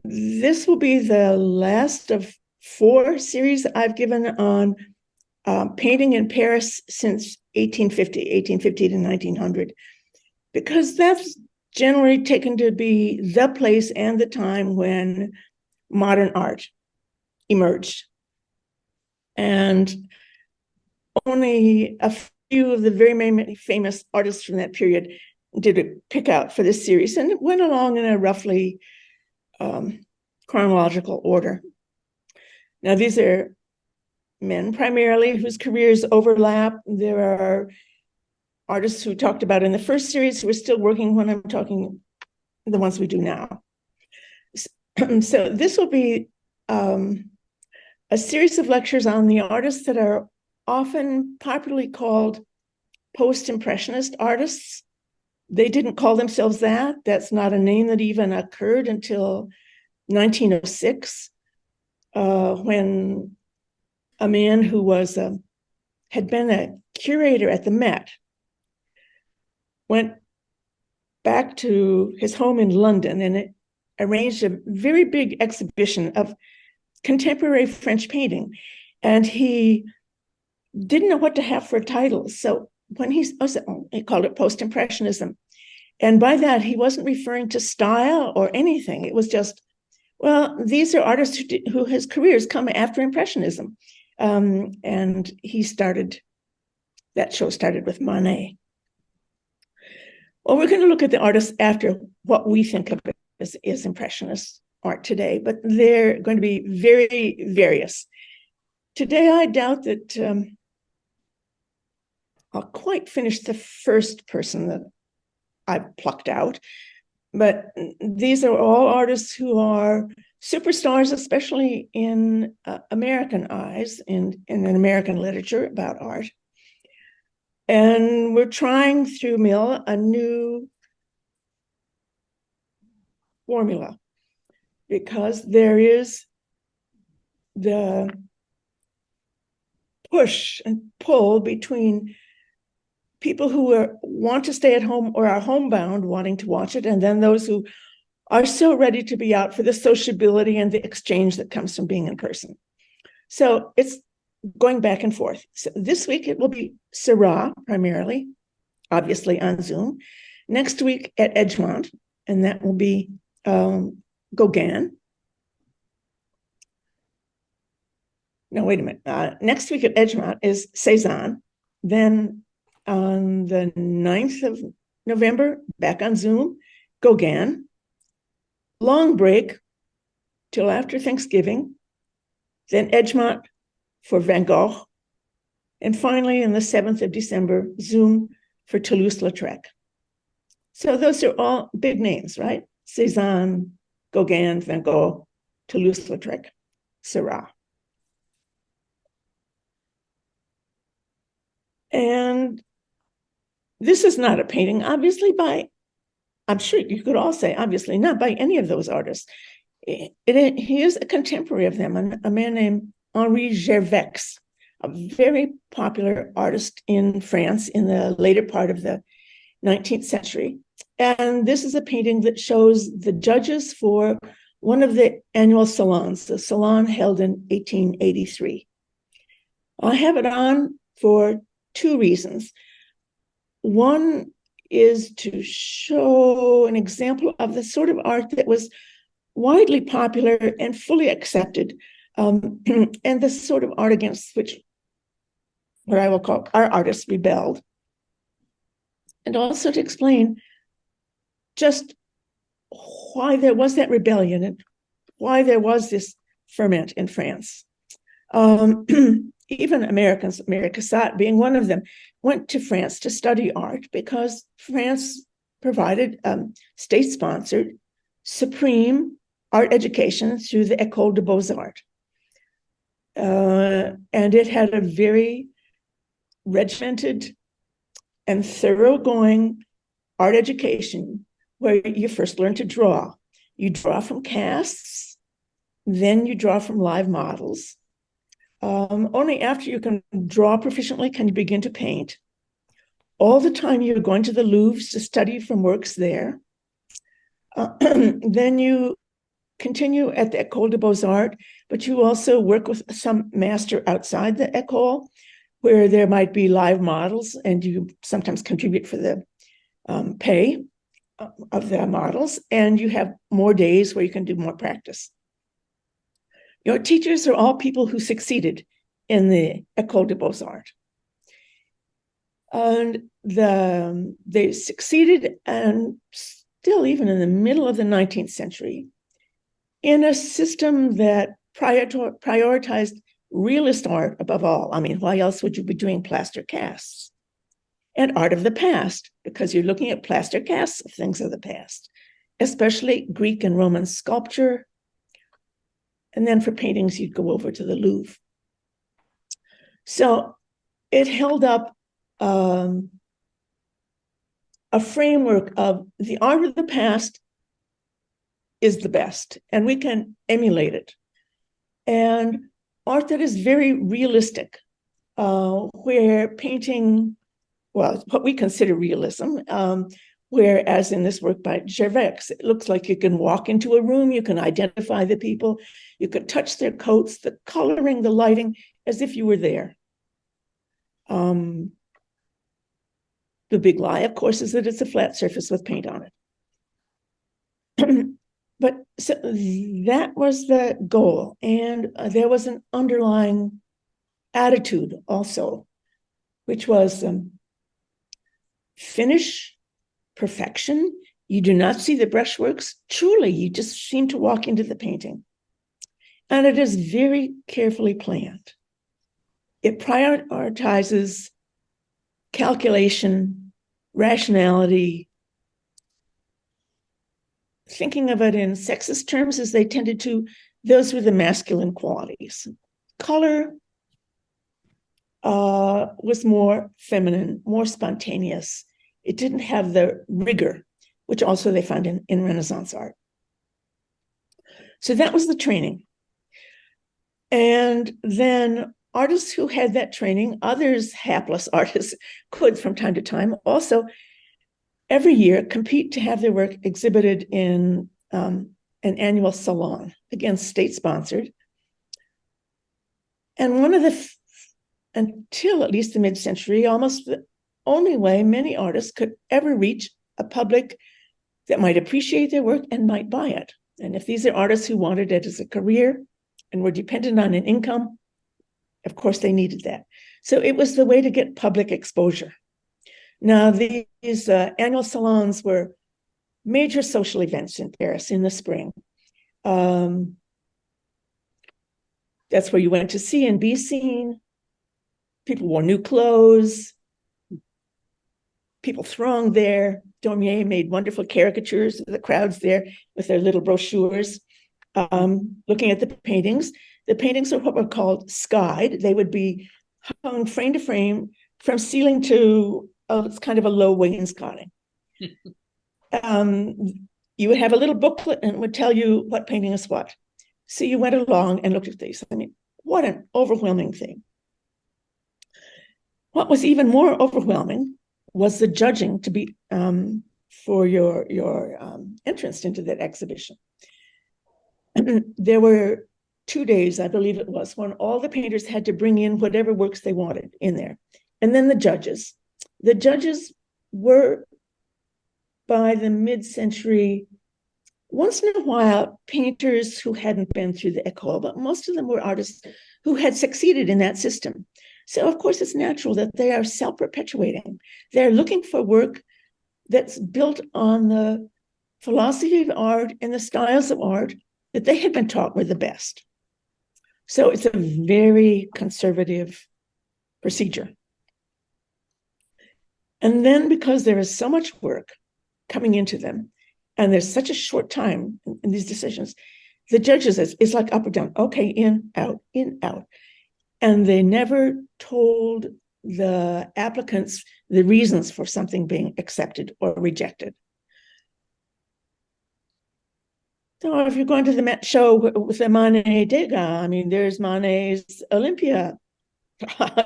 This will be the last of 4 series I've given on painting in Paris since 1850 to 1900, because that's generally taken to be the place and the time when modern art emerged. And only a few of the very famous artists from that period did a pick out for this series, and it went along in a roughly chronological order. Now, these are men primarily whose careers overlap. There are artists who talked about in the first series who are still working when I'm talking the ones we do now. So this will be a series of lectures on the artists that are often popularly called post-impressionist artists. They didn't call themselves that. That's not a name that even occurred until 1906, when a man who was had been a curator at the Met went back to his home in London and arranged a very big exhibition of contemporary French painting. And he didn't know what to have for a title. So when he called it post-impressionism. And by that, he wasn't referring to style or anything. It was just, well, these are artists who his careers come after Impressionism. And that show started with Monet. Well, we're going to look at the artists after what we think of as Impressionist art today, but they're going to be very various. Today, I doubt that I'll quite finish the first person that I plucked out, but these are all artists who are superstars, especially in American eyes and in American literature about art. And we're trying through Mill a new formula, because there is the push and pull between people who want to stay at home or are homebound wanting to watch it, and then those who are so ready to be out for the sociability and the exchange that comes from being in person. So it's going back and forth. So this week it will be Seurat primarily, obviously on Zoom. Next week at Edgemont, and that will be Gauguin. No, wait a minute. Next week at Edgemont is Cézanne. Then on the 9th of November, back on Zoom, Gauguin. Long break till after Thanksgiving. Then Edgemont for Van Gogh. And finally, on the 7th of December, Zoom for Toulouse-Lautrec. So those are all big names, right? Cézanne, Gauguin, Van Gogh, Toulouse-Lautrec, Seurat. And this is not a painting, obviously, I'm sure you could all say, obviously, not by any of those artists. He is a contemporary of them, a man named Henri Gervex, a very popular artist in France in the later part of the 19th century. And this is a painting that shows the judges for one of the annual salons, the salon held in 1883. I have it on for 2 reasons. One is to show an example of the sort of art that was widely popular and fully accepted, and the sort of art against which what I will call our artists rebelled. And also to explain just why there was that rebellion and why there was this ferment in France. Even Americans, Mary Cassatt being one of them, went to France to study art because France provided state-sponsored supreme art education through the École des Beaux-Arts. And it had a very regimented and thoroughgoing art education where you first learn to draw. You draw from casts, then you draw from live models. Only after you can draw proficiently can you begin to paint. All the time you're going to the Louvre to study from works there. Then you continue at the École des Beaux-Arts, but you also work with some master outside the école, where there might be live models, and you sometimes contribute for the pay of the models, and you have more days where you can do more practice. Your teachers are all people who succeeded in the École des Beaux-Arts. And they succeeded, and still even in the middle of the 19th century, in a system that prioritized realist art above all. I mean, why else would you be doing plaster casts? And art of the past, because you're looking at plaster casts of things of the past, especially Greek and Roman sculpture. And then for paintings, you'd go over to the Louvre. So it held up a framework of the art of the past is the best, and we can emulate it. And art that is very realistic, where painting, well, what we consider realism, whereas in this work by Gervais, it looks like you can walk into a room, you can identify the people, you can touch their coats, the coloring, the lighting, as if you were there. The big lie, of course, is that it's a flat surface with paint on it. But so that was the goal. And there was an underlying attitude also, which was finish, perfection. You do not see the brushworks. Truly, you just seem to walk into the painting. And it is very carefully planned. It prioritizes calculation, rationality, thinking of it in sexist terms as they tended to, those were the masculine qualities. Color was more feminine, more spontaneous. It didn't have the rigor, which also they found in Renaissance art. So that was the training. And then artists who had that training, others hapless artists, could from time to time also every year compete to have their work exhibited in an annual salon, again, state-sponsored. And one of the, until at least the mid-century, almost the only way many artists could ever reach a public that might appreciate their work and might buy it. And if these are artists who wanted it as a career and were dependent on an income, of course they needed that. So it was the way to get public exposure. Now, these annual salons were major social events in Paris in the spring. That's where you went to see and be seen. People wore new clothes. People thronged there. Daumier made wonderful caricatures of the crowds there with their little brochures, looking at the paintings. The paintings are what were called skied. They would be hung frame to frame from ceiling to it's kind of a low wainscoting. You would have a little booklet and it would tell you what painting is what. So you went along and looked at these. I mean, what an overwhelming thing. What was even more overwhelming was the judging to be for your entrance into that exhibition. There were 2 days, I believe it was, when all the painters had to bring in whatever works they wanted in there. And then the judges. The judges were, by the mid-century, once in a while, painters who hadn't been through the école, but most of them were artists who had succeeded in that system. So, of course, it's natural that they are self-perpetuating. They're looking for work that's built on the philosophy of art and the styles of art that they had been taught were the best. So it's a very conservative procedure. And then because there is so much work coming into them, and there's such a short time in these decisions, the judges, it's like up or down, okay, in, out, in, out. And they never told the applicants the reasons for something being accepted or rejected. So if you're going to the Met show with the Monet Degas, I mean, there's Monet's Olympia,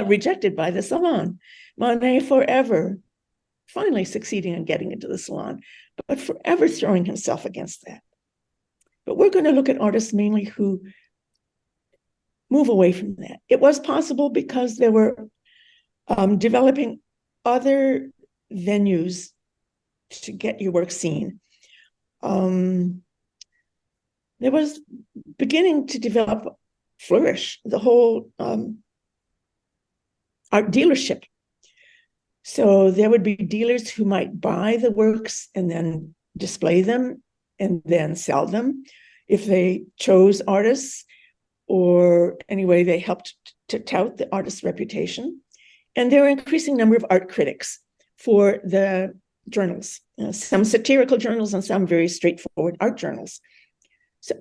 rejected by the Salon. Monet forever, finally succeeding in getting into the Salon, but forever throwing himself against that. But we're going to look at artists mainly who move away from that. It was possible because they were developing other venues to get your work seen. There was beginning to flourish the whole art dealership. So there would be dealers who might buy the works and then display them and then sell them if they chose artists, or anyway, they helped to tout the artist's reputation. And there were an increasing number of art critics for the journals, some satirical journals and some very straightforward art journals. So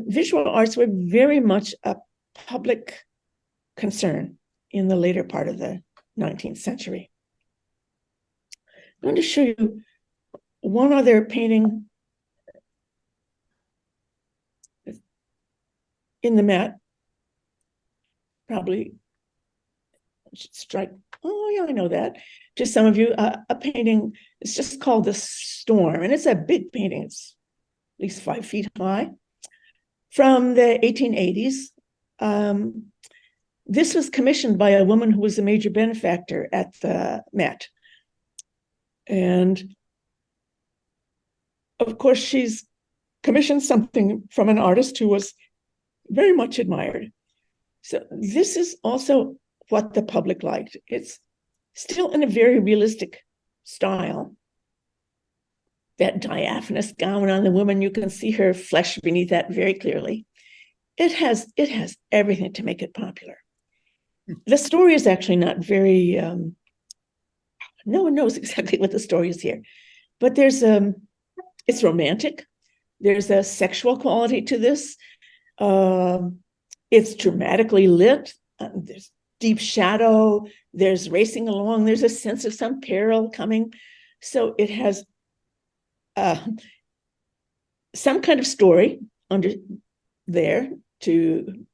visual arts were very much a public concern in the later part of the 19th century. I'm going to show you one other painting in the Met. Probably should strike. Oh, yeah, I know that. To some of you, a painting. It's just called The Storm, and it's a big painting. It's at least 5 feet high, from the 1880s. This was commissioned by a woman who was a major benefactor at the Met. And of course, she's commissioned something from an artist who was very much admired. So this is also what the public liked. It's still in a very realistic style. That diaphanous gown on the woman, you can see her flesh beneath that very clearly. It has everything to make it popular. The story is actually not very, no one knows exactly what the story is here, but it's romantic. There's a sexual quality to this. It's dramatically lit. There's deep shadow. There's racing along. There's a sense of some peril coming. So it has some kind of story under there to,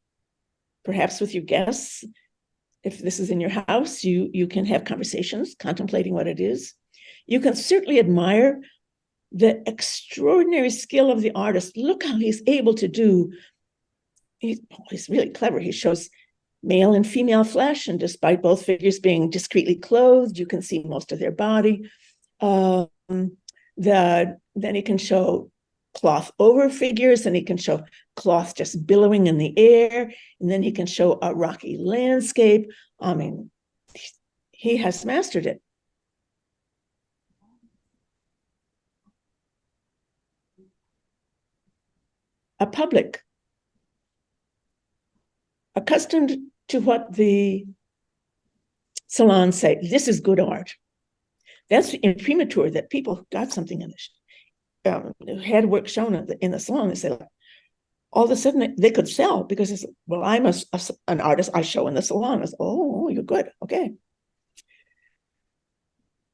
perhaps with your guests. If this is in your house, you can have conversations contemplating what it is. You can certainly admire the extraordinary skill of the artist. Look how he's able to do. He's really clever. He shows male and female flesh, and despite both figures being discreetly clothed, you can see most of their body. Then he can show cloth over figures, and he can show cloth just billowing in the air, and then he can show a rocky landscape. I mean, he has mastered it. A public accustomed to what the salons say, this is good art. That's imprimatur, that people got something in this. Had work shown in the salon. They said, all of a sudden they could sell because it's, well, I'm an artist. I show in the salon. It's, oh, you're good. Okay.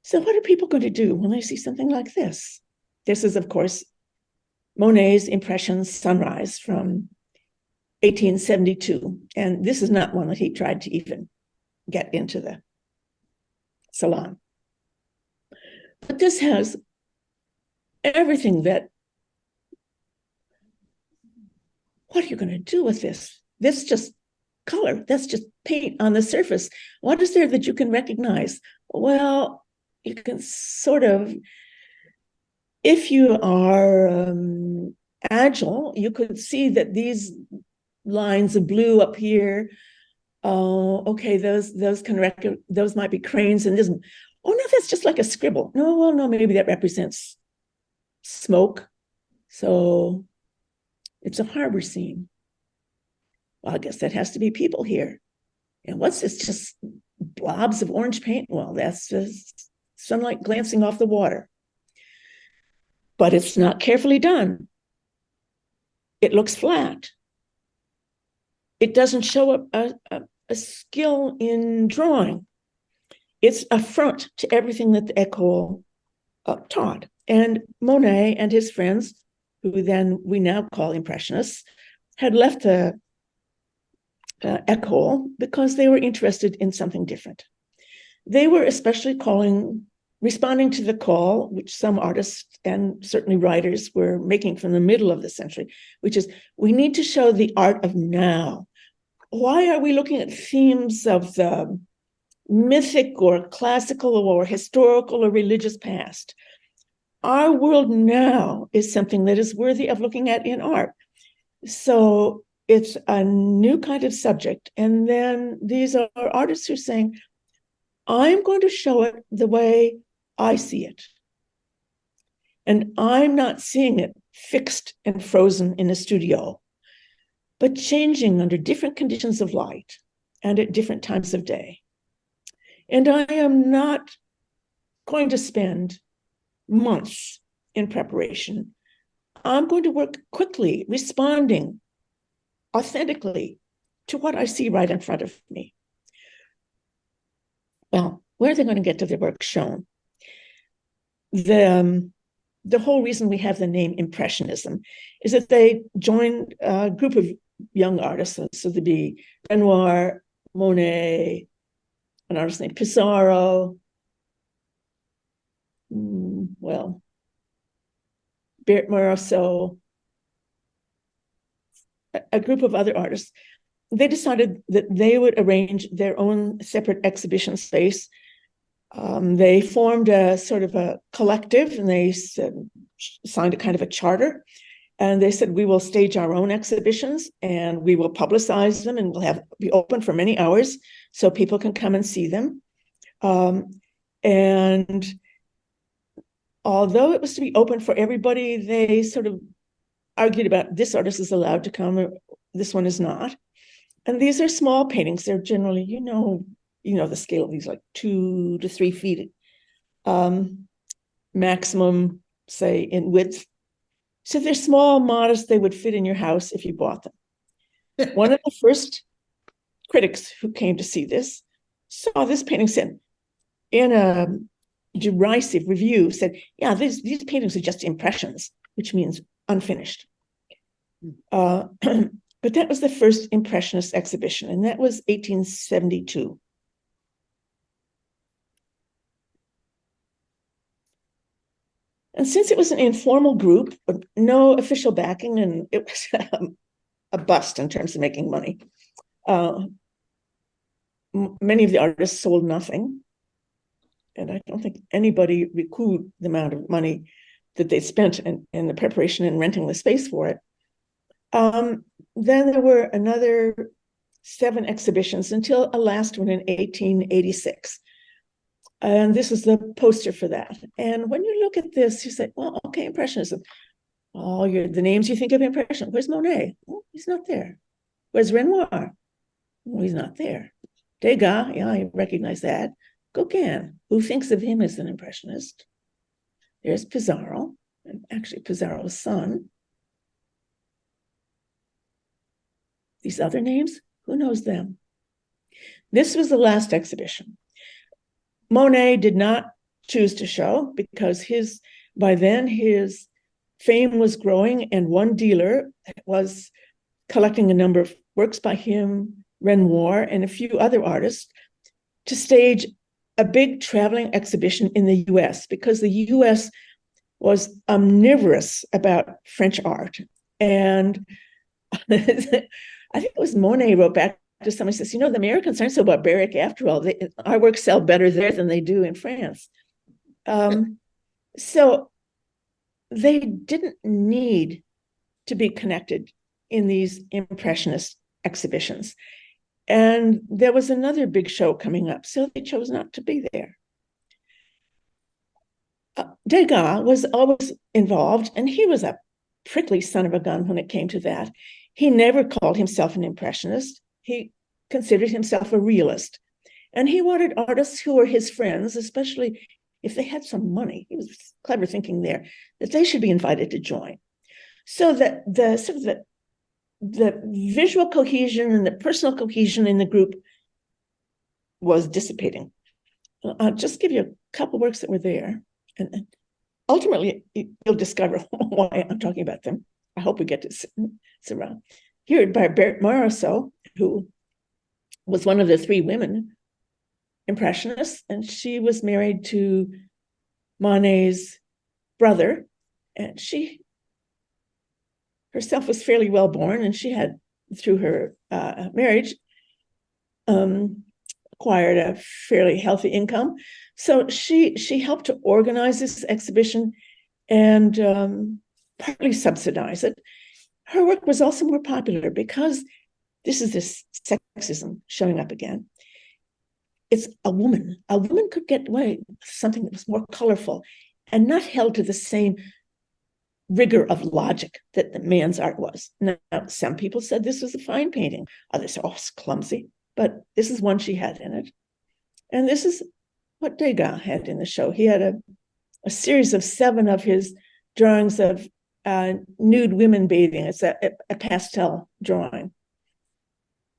So what are people going to do when they see something like this? This is, of course, Monet's Impressions Sunrise from 1872. And this is not one that he tried to even get into the salon. But this has everything that, what are you going to do with this? This just color, that's just paint on the surface. What is there that you can recognize? Well, you can sort of, if you are agile, you could see that these lines of blue up here, okay, those might be cranes, and this, oh no, that's just like a scribble. No, well, no, maybe that represents smoke. So it's a harbor scene. Well, I guess that has to be people here. And what's this? Just blobs of orange paint? Well, that's just sunlight glancing off the water. But it's not carefully done. It looks flat. It doesn't show a skill in drawing. It's a front to everything that the École taught. And Monet and his friends, who then we now call Impressionists, had left the École because they were interested in something different. They were especially calling responding to the call, which some artists and certainly writers were making from the middle of the century, which is we need to show the art of now. Why are we looking at themes of the mythic or classical or historical or religious past? Our world now is something that is worthy of looking at in art. So it's a new kind of subject. And then these are artists who are saying, I'm going to show it the way I see it. And I'm not seeing it fixed and frozen in a studio, but changing under different conditions of light and at different times of day. And I am not going to spend months in preparation. I'm going to work quickly, responding authentically to what I see right in front of me. Well, where are they going to get to their work shown? The whole reason we have the name Impressionism is that they joined a group of young artists. So there'd be Renoir, Monet, an artist named Pissarro, well, Bert Morisot, a group of other artists. They decided that they would arrange their own separate exhibition space. They formed a sort of a collective, and they signed a kind of a charter. And they said, we will stage our own exhibitions and we will publicize them, and we'll be open for many hours so people can come and see them. And although it was to be open for everybody, they sort of argued about this artist is allowed to come or this one is not. And these are small paintings. They're generally, you know the scale of these, like 2 to 3 feet maximum, say, in width. So they're small, modest. They would fit in your house if you bought them. One of the first critics who came to see this saw this painting, said in a derisive review, said, yeah, these paintings are just impressions, which means unfinished. But that was the first Impressionist exhibition, and that was 1872. And since it was an informal group, no official backing, and it was a bust in terms of making money, many of the artists sold nothing. And I don't think anybody recouped the amount of money that they spent in the preparation and renting the space for it. Then there were another 7 exhibitions until a last one in 1886. And this is the poster for that. And when you look at this, you say, well, okay, Impressionism. Oh, the names you think of Impression. Where's Monet? Oh, he's not there. Where's Renoir? Oh, he's not there. Degas, yeah, I recognize that. Gauguin, who thinks of him as an Impressionist? There's Pissarro, and actually Pissarro's son. These other names, who knows them? This was the last exhibition. Monet did not choose to show because by then his fame was growing, and one dealer was collecting a number of works by him, Renoir, and a few other artists to stage a big traveling exhibition in the US, because the US was omnivorous about French art. And I think it was Monet wrote back to somebody, says, the Americans aren't so barbaric after all. Our works sell better there than they do in France. So they didn't need to be connected in these Impressionist exhibitions. And there was another big show coming up, so they chose not to be there. Degas was always involved, and he was a prickly son of a gun when it came to that. He never called himself an Impressionist. He considered himself a realist. And he wanted artists who were his friends, especially if they had some money, he was clever thinking there, that they should be invited to join. So that the visual cohesion and the personal cohesion in the group was dissipating. I'll just give you a couple works that were there, and ultimately you'll discover why I'm talking about them. I hope we get to sit around. Here by Bert Morisot, who was one of the 3 women Impressionists, and she was married to Monet's brother, and she herself was fairly well born, and she had, through her marriage, acquired a fairly healthy income. So she helped to organize this exhibition and partly subsidize it. Her work was also more popular because this is this sexism showing up again. It's a woman. A woman could get away with something that was more colorful and not held to the same rigor of logic that the man's art was. Now, some people said this was a fine painting. Others said, oh, it's clumsy. But this is one she had in it. And this is what Degas had in the show. He had a series of 7 of his drawings of nude women bathing. It's a pastel drawing.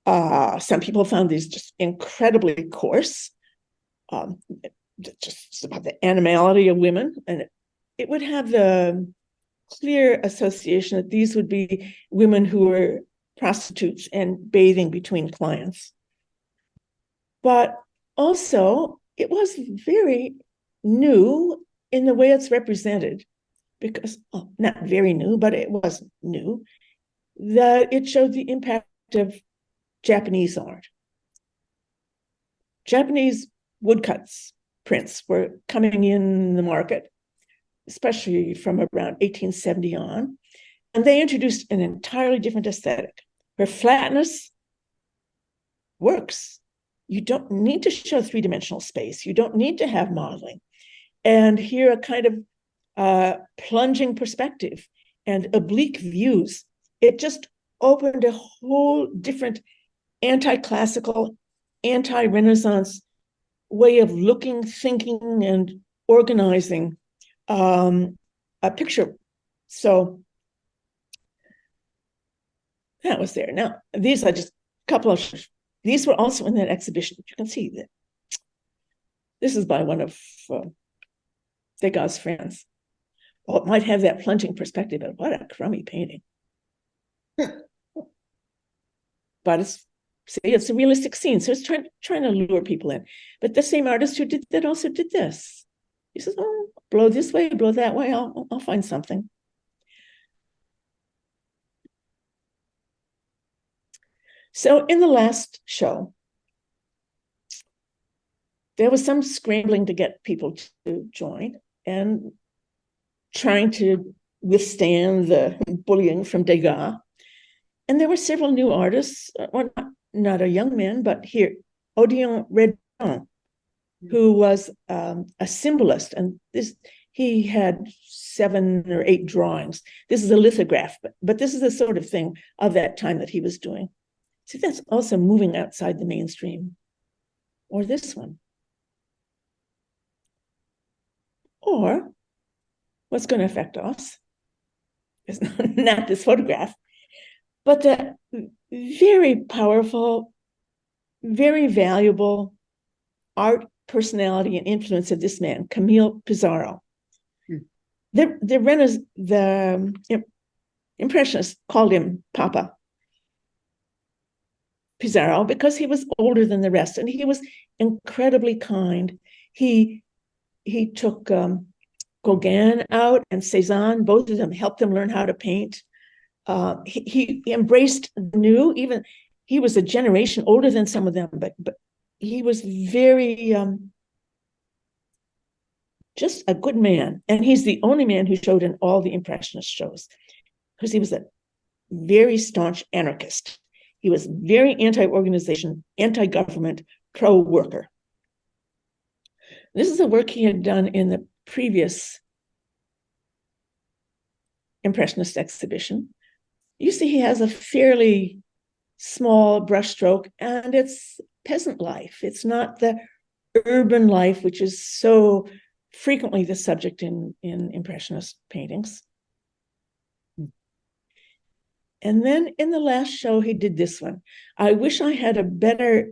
Some people found these just incredibly coarse, just about the animality of women. And it would have the clear association that these would be women who were prostitutes and bathing between clients. But also, it was very new in the way it's represented, because, not very new, but it was new, that it showed the impact of Japanese art. Japanese woodcuts prints were coming in the market, especially from around 1870 on, and they introduced an entirely different aesthetic where flatness works. You don't need to show 3-dimensional space. You don't need to have modeling. And here, a kind of plunging perspective and oblique views. It just opened a whole different anti-classical, anti-Renaissance way of looking, thinking, and organizing a picture. So that was there. Now, these are just a couple of, these were also in that exhibition. You can see that this is by one of Degas' friends. Well, it might have that plunging perspective, but what a crummy painting. But it's a realistic scene, so it's trying to lure people in. But the same artist who did that also did this. He says, oh, blow this way, blow that way, I'll find something. So in the last show, there was some scrambling to get people to join and trying to withstand the bullying from Degas. And there were several new artists, well, not a young man, but here, Odilon Redon, who was a symbolist. And he had 7 or 8 drawings. This is a lithograph, but this is the sort of thing of that time that he was doing. See, that's also moving outside the mainstream. Or this one. Or what's going to affect us is not this photograph, but the very powerful, very valuable art personality and influence of this man, Camille Pissarro. The Impressionists called him Papa Pissarro because he was older than the rest, and he was incredibly kind. He took Gauguin out and Cézanne, both of them helped them learn how to paint. He embraced the new, even he was a generation older than some of them, but he was very just a good man. And he's the only man who showed in all the Impressionist shows because he was a very staunch anarchist. He was very anti-organization, anti-government, pro-worker. This is the work he had done in the previous Impressionist exhibition. You see he has a fairly small brushstroke, and it's peasant life. It's not the urban life, which is so frequently the subject in Impressionist paintings. And then in the last show, he did this one. I wish I had a better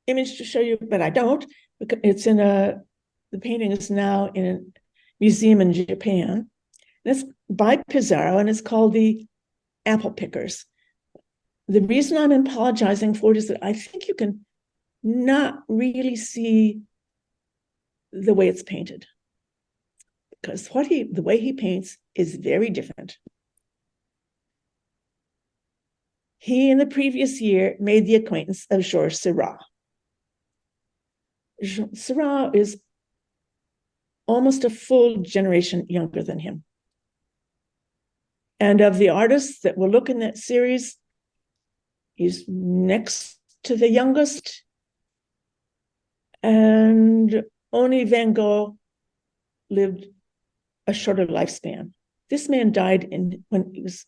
image to show you, but I don't. It's the painting is now in a museum in Japan. And it's by Pissarro, and it's called The Apple Pickers. The reason I'm apologizing for it is that I think you can not really see the way it's painted. because the way he paints is very different. He, in the previous year, made the acquaintance of Georges Seurat. Seurat is almost a full generation younger than him. And of the artists that will look in that series, he's next to the youngest. And only Van Gogh lived a shorter lifespan. This man died when he was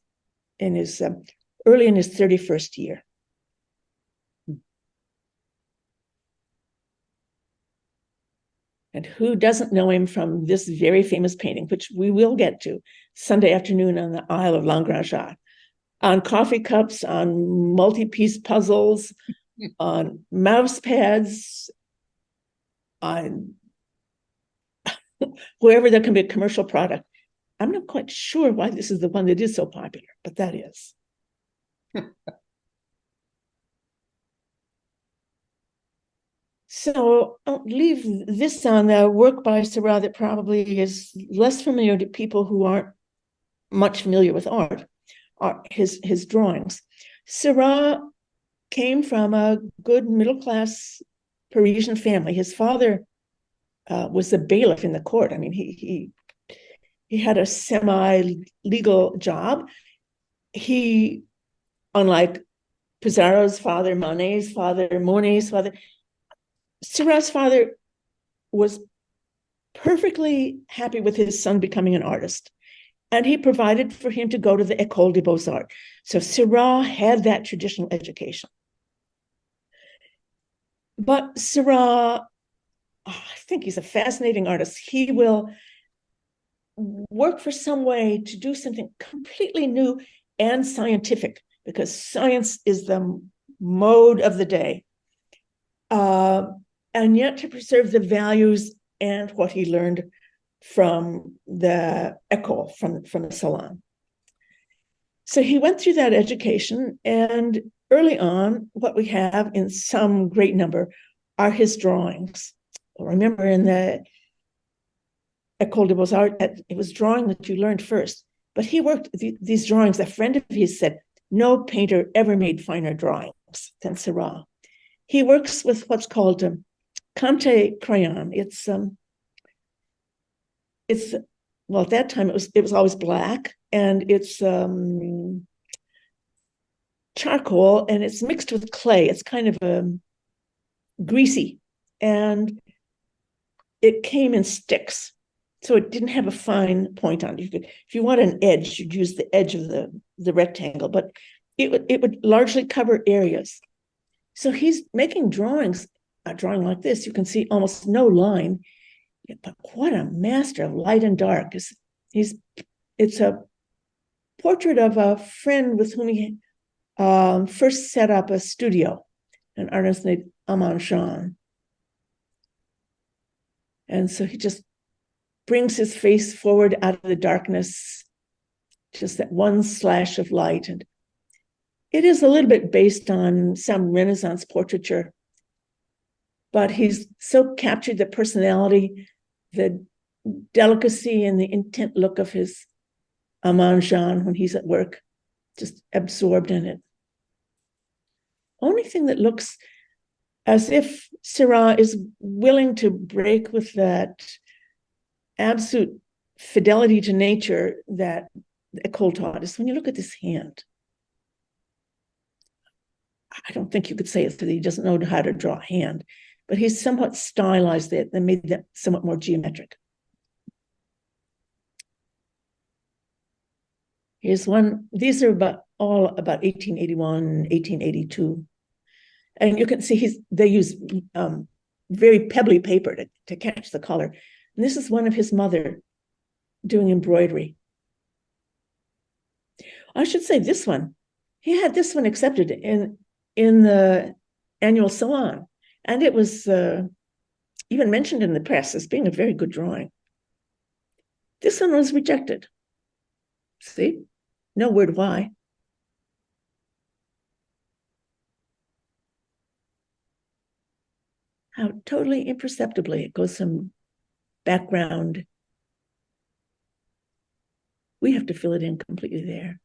in his early in his 31st year. And who doesn't know him from this very famous painting, which we will get to, Sunday afternoon on the Isle of Langrangeur, on coffee cups, on multi-piece puzzles, on mouse pads, on wherever there can be a commercial product. I'm not quite sure why this is the one that is so popular, but that is. So I'll leave this on the work by Seurat that probably is less familiar to people who aren't much familiar with art, his drawings. Seurat came from a good middle-class Parisian family. His father was a bailiff in the court. I mean, he had a semi-legal job. He, unlike Pissarro's father, Monet's father, Seurat's father was perfectly happy with his son becoming an artist, and he provided for him to go to the École des Beaux-Arts. So Seurat had that traditional education. But Seurat, I think he's a fascinating artist. He will work for some way to do something completely new and scientific, because science is the mode of the day. And yet to preserve the values and what he learned from the école, from the salon. So he went through that education, and early on, what we have in some great number are his drawings. Remember, in the École des Beaux-Arts, it was drawing that you learned first. But he worked these drawings. A friend of his said, no painter ever made finer drawings than Seurat. He works with what's called Conte crayon. It's well, at that time it was always black, and it's charcoal, and it's mixed with clay. It's kind of greasy, and it came in sticks, so it didn't have a fine point on it. If you want an edge, you'd use the edge of the rectangle, but it would largely cover areas. So he's making drawings, a drawing like this, you can see almost no line, but what a master of light and dark. It's a portrait of a friend with whom he first set up a studio, an artist named Armand Jean. And so he just brings his face forward out of the darkness, just that one slash of light. And it is a little bit based on some Renaissance portraiture, but he's so captured the personality, the delicacy, and the intent look of his Armand Jean when he's at work, just absorbed in it. Only thing that looks as if Seurat is willing to break with that absolute fidelity to nature that École taught is when you look at this hand. I don't think you could say it's that he doesn't know how to draw a hand, but he's somewhat stylized it and made that somewhat more geometric. Here's one. These are all about 1881, 1882. And you can see they use very pebbly paper to catch the color. And this is one of his mother doing embroidery. I should say this one. He had this one accepted in the annual salon. And it was even mentioned in the press as being a very good drawing. This one was rejected. See? No word why. How totally imperceptibly it goes from background We have to fill it in completely there.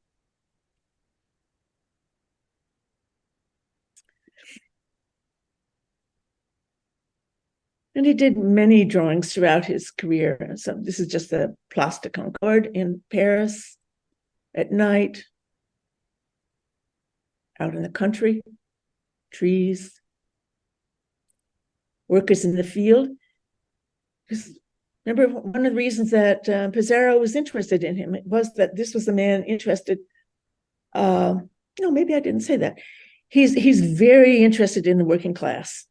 And he did many drawings throughout his career. So this is just the Place de Concorde in Paris at night, out in the country, trees, workers in the field. Because remember, one of the reasons that Pizarro was interested in him was that this was the man interested. No, maybe I didn't say that. He's very interested in the working class.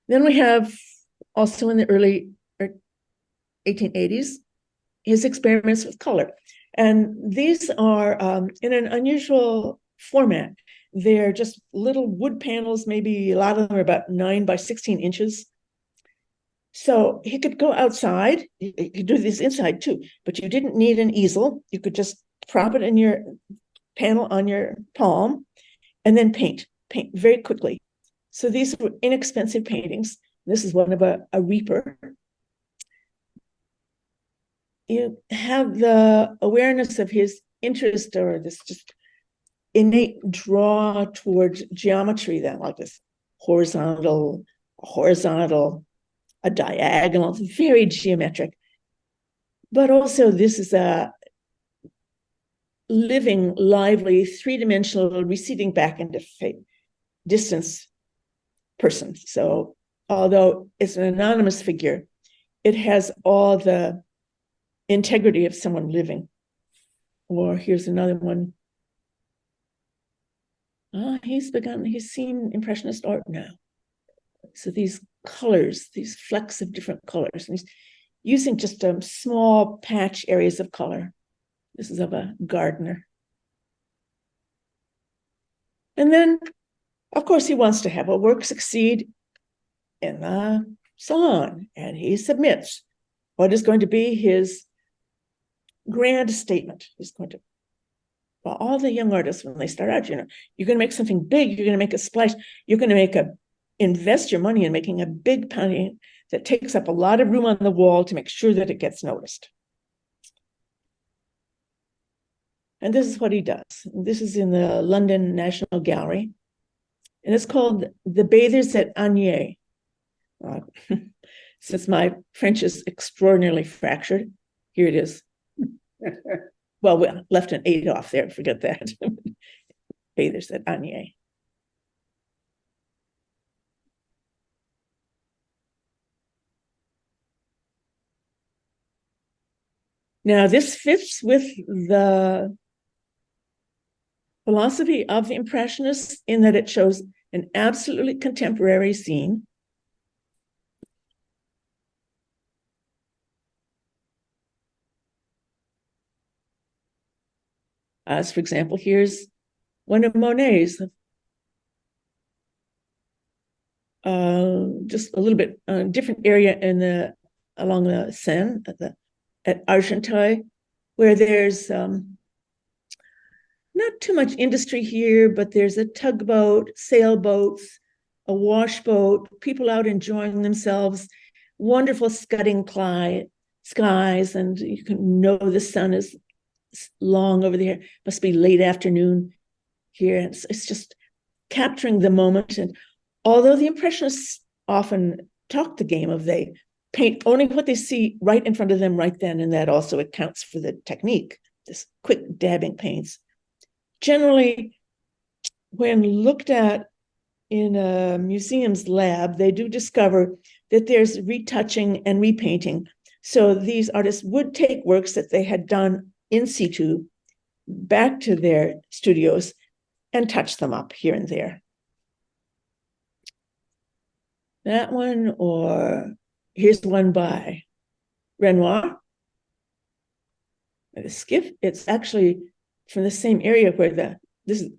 Then we have also in the early 1880s, his experiments with color. And these are in an unusual format. They're just little wood panels, maybe a lot of them are about 9 by 16 inches. So he could go outside, you could do this inside too, but you didn't need an easel. You could just prop it in your panel on your palm and then paint very quickly. So these were inexpensive paintings. This is one of a reaper. You have the awareness of his interest or this just innate draw towards geometry, then like this horizontal, a diagonal, it's very geometric. But also this is a living, lively, three-dimensional, receding back into distance person. So although it's an anonymous figure, it has all the integrity of someone living. Or here's another one. He's seen Impressionist art now. So these colors, these flecks of different colors, and he's using just small patch areas of color. This is of a gardener. And then, of course, he wants to have a work succeed in the salon, and he submits what is going to be his grand statement. He's going to, well, all the young artists, when they start out, you're going to make something big, you're going to make a splash, you're going to invest your money in making a big painting that takes up a lot of room on the wall to make sure that it gets noticed. And this is what he does. This is in the London National Gallery, and it's called The Bathers at Agnières. Since my French is extraordinarily fractured, here it is. Well, we left an 8 off there, forget that. Bathers at Agnières. Now, this fits with the philosophy of the Impressionists in that it shows an absolutely contemporary scene. As, for example, here's one of Monet's, just a little bit different area along the Seine at Argenteuil, where there's not too much industry here, but there's a tugboat, sailboats, a washboat, people out enjoying themselves, wonderful scudding skies, and you can know the sun is long over there. Must be late afternoon here. It's just capturing the moment. And although the Impressionists often talk the game of they paint only what they see right in front of them right then, and that also accounts for the technique, this quick dabbing paints. Generally, when looked at in a museum's lab, they do discover that there's retouching and repainting. So these artists would take works that they had done in situ back to their studios and touch them up here and there. That one, or here's one by Renoir. The skiff, it's actually from the same area where this is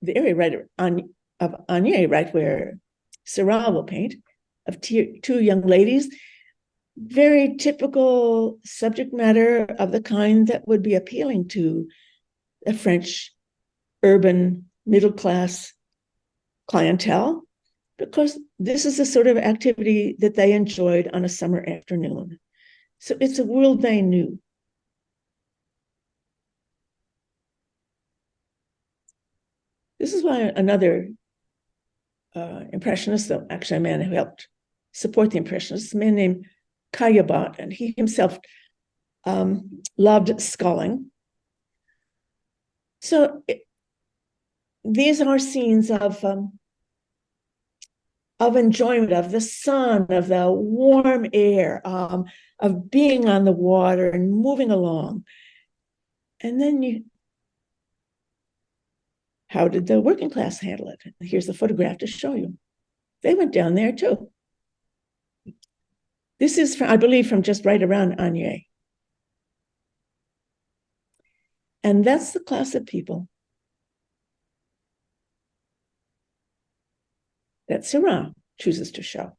the area right of Agnières, right where Seurat will paint, of two young ladies. Very typical subject matter of the kind that would be appealing to a French urban middle class clientele. because this is the sort of activity that they enjoyed on a summer afternoon. So it's a world they knew. This is why another impressionist, though actually a man who helped support the Impressionists, a man named Caillebotte, and he himself loved sculling. So these are scenes of enjoyment of the sun, of the warm air, of being on the water and moving along. And then how did the working class handle it? Here's the photograph to show you. They went down there too. This is, I believe, from just right around Agnier. And that's the class of people that Seurat chooses to show.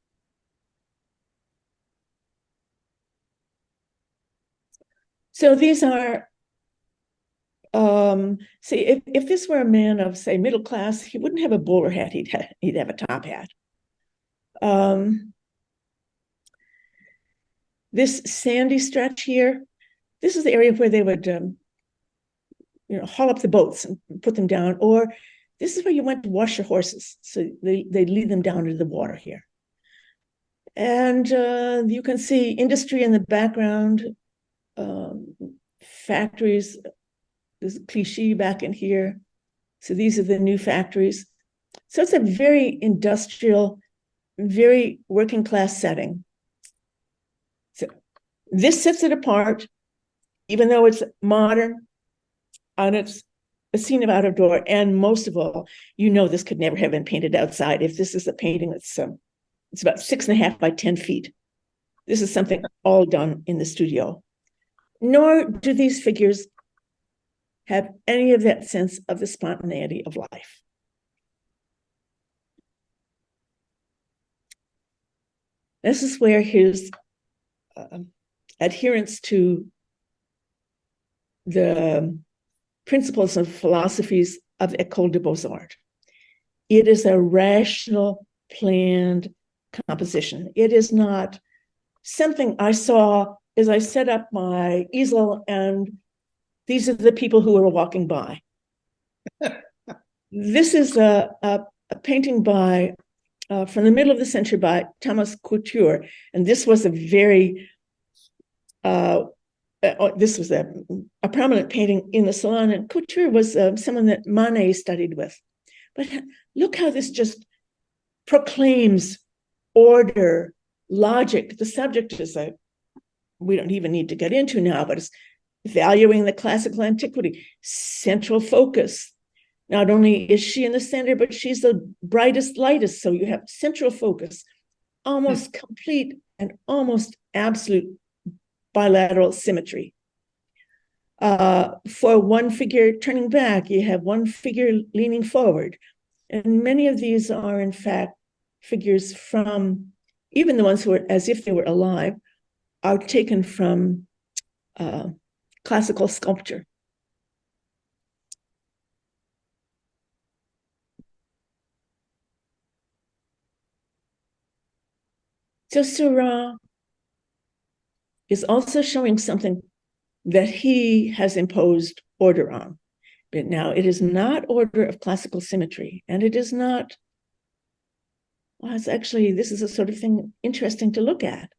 So these are, see, if this were a man of, say, middle class, he wouldn't have a bowler hat, he'd have a top hat. This sandy stretch here, this is the area where they would haul up the boats and put them down, or this is where you went to wash your horses. So they lead them down into the water here. And you can see industry in the background, factories, there's Clichy back in here. So these are the new factories. So it's a very industrial, very working class setting. So this sets it apart, even though it's modern, and it's a scene of out of door. And most of all, this could never have been painted outside. If this is a painting that's it's about 6.5 by 10 feet. This is something all done in the studio. Nor do these figures have any of that sense of the spontaneity of life. This is where his adherence to the principles and philosophies of École des Beaux-Arts. It is a rational, planned composition. It is not something I saw as I set up my easel and these are the people who were walking by. This is a painting by from the middle of the century by Thomas Couture, and this was a very this was a prominent painting in the salon, and Couture was someone that Manet studied with. But look how this just proclaims order, logic. The subject is we don't even need to get into now, but it's valuing the classical antiquity, central focus. Not only is she in the center, but she's the brightest, lightest. So you have central focus, almost complete and almost absolute bilateral symmetry. For one figure turning back, you have one figure leaning forward. And many of these are, in fact, figures from, even the ones who are as if they were alive, are taken from classical sculpture. So Seurat is also showing something that he has imposed order on. But now it is not order of classical symmetry, and it is not, well, it's actually, this is a sort of thing interesting to look at.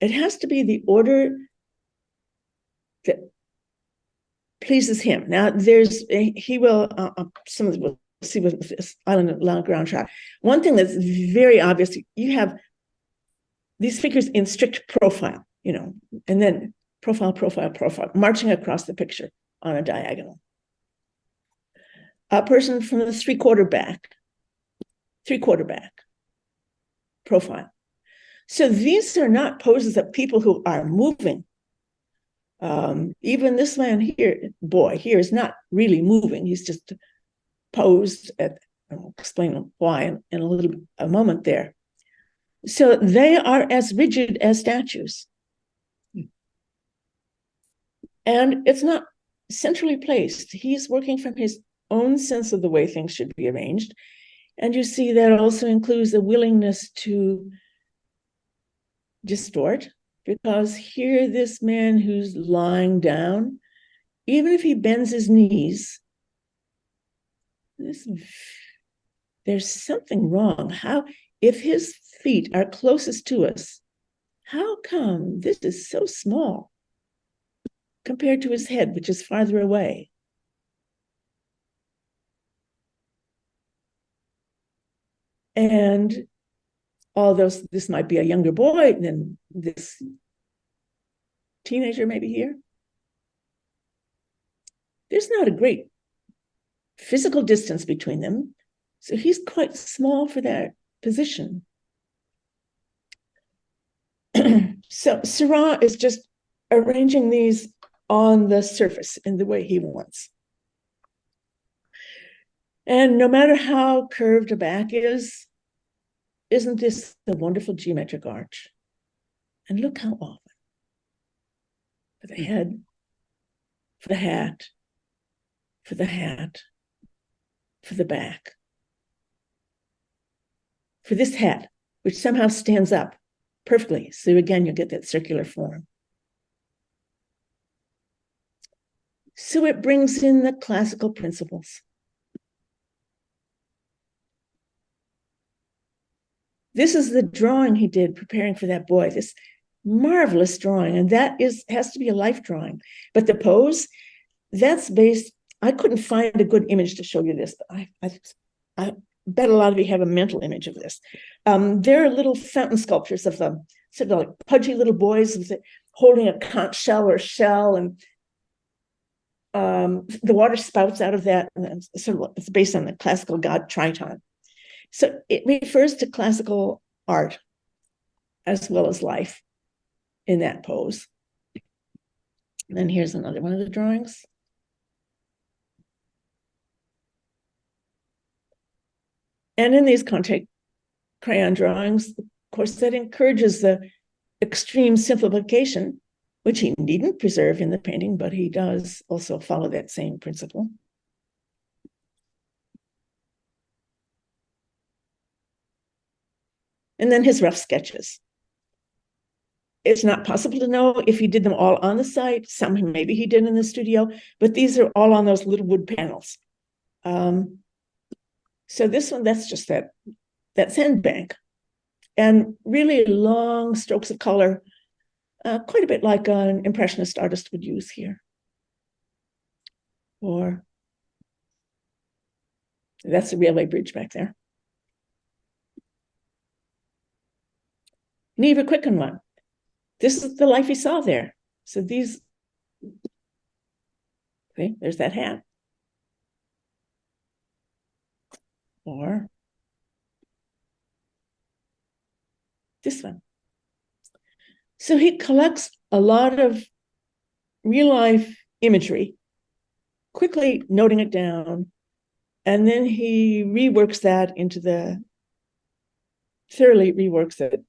It has to be the order that pleases him. Now, he will, some of we'll see with this Island of La Grande Shot. One thing that's very obvious, you have these figures in strict profile, and then profile, marching across the picture on a diagonal. A person from the three-quarter back profile. So these are not poses of people who are moving. Even this man here, here is not really moving. He's just posed I'll explain why in a moment there. So they are as rigid as statues. And it's not centrally placed. He's working from his own sense of the way things should be arranged. And you see that also includes a willingness to distort, because here this man who's lying down, even if he bends his knees, there's something wrong. How, if his feet are closest to us, how come this is so small compared to his head, which is farther away? And although this might be a younger boy than this teenager maybe here, there's not a great physical distance between them. So he's quite small for that position. So Seurat is just arranging these on the surface in the way he wants. And no matter how curved a back is, isn't this a wonderful geometric arch? And look how often. For the head, for the hat, for the hat, for the back. For this hat, which somehow stands up perfectly. So again, you get that circular form. So it brings in the classical principles. This is the drawing he did preparing for that boy, this marvelous drawing. And that has to be a life drawing. But the pose, that's based, I couldn't find a good image to show you this, but I bet a lot of you have a mental image of this. There are little fountain sculptures of them, sort of like pudgy little boys holding a conch shell or shell, and the water spouts out of that, and it's based on the classical god Triton. So it refers to classical art as well as life in that pose. And then here's another one of the drawings. And in these contact crayon drawings, of course, that encourages the extreme simplification, which he needn't preserve in the painting, but he does also follow that same principle. And then his rough sketches. It's not possible to know if he did them all on the site. Some maybe he did in the studio, but these are all on those little wood panels. So this one, that's just that sandbank. And really long strokes of color, quite a bit like an impressionist artist would use here. Or that's the railway bridge back there. Neva Quicken one. This is the life he saw there. So these, okay, there's that hat. Or this one. So he collects a lot of real life imagery, quickly noting it down, and then he thoroughly reworks it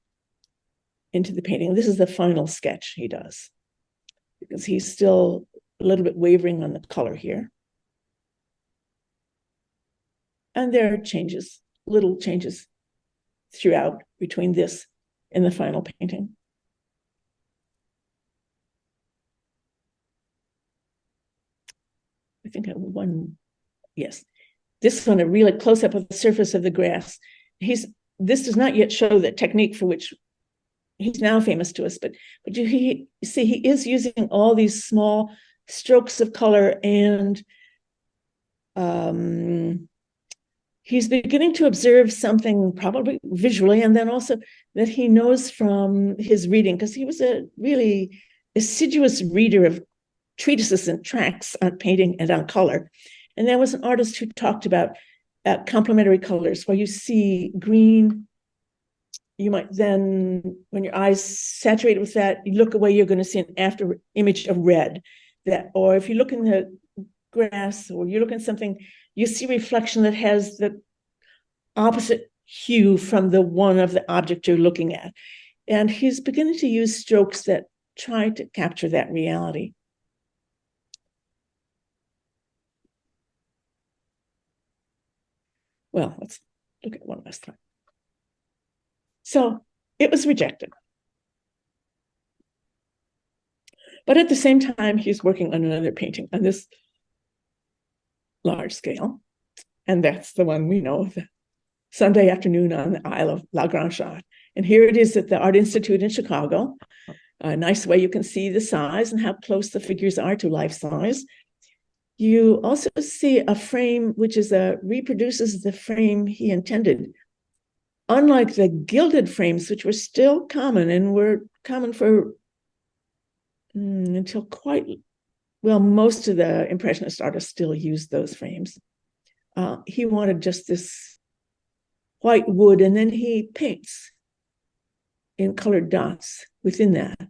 into the painting. This is the final sketch he does, because he's still a little bit wavering on the color here. And there are changes, little changes throughout between this and the final painting. I think I have one, yes. This one, a really close up of the surface of the grass. This does not yet show the technique for which he's now famous to us, but you see he is using all these small strokes of color, and he's beginning to observe something probably visually, and then also that he knows from his reading, because he was a really assiduous reader of treatises and tracts on painting and on color. And there was an artist who talked about complementary colors, where you see green, you might then, when your eyes saturate with that, you look away, you're going to see an after image of red. Or if you look in the grass, or you look in something, you see reflection that has the opposite hue from the one of the object you're looking at. And he's beginning to use strokes that try to capture that reality. Well, look at one last time. So it was rejected. But at the same time, he's working on another painting on this large scale. And that's the one we know, the Sunday afternoon on the Isle of La Grande Jatte. And here it is at the Art Institute in Chicago. A nice way you can see the size and how close the figures are to life size. You also see a frame which reproduces the frame he intended. Unlike the gilded frames, which were still common and were common for until quite, well, most of the Impressionist artists still used those frames. He wanted just this white wood, and then he paints in colored dots within that,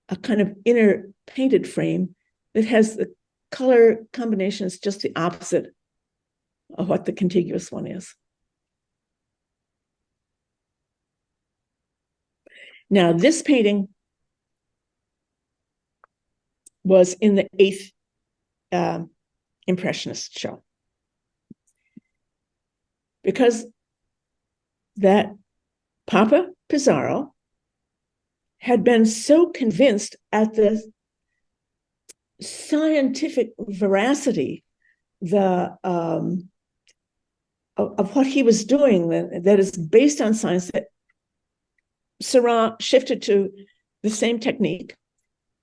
a kind of inner painted frame that has the color combinations just the opposite of what the contiguous one is. Now, this painting was in the 8th Impressionist show, because that Papa Pizarro had been so convinced at the scientific veracity of what he was doing, that is based on science, that Seurat shifted to the same technique,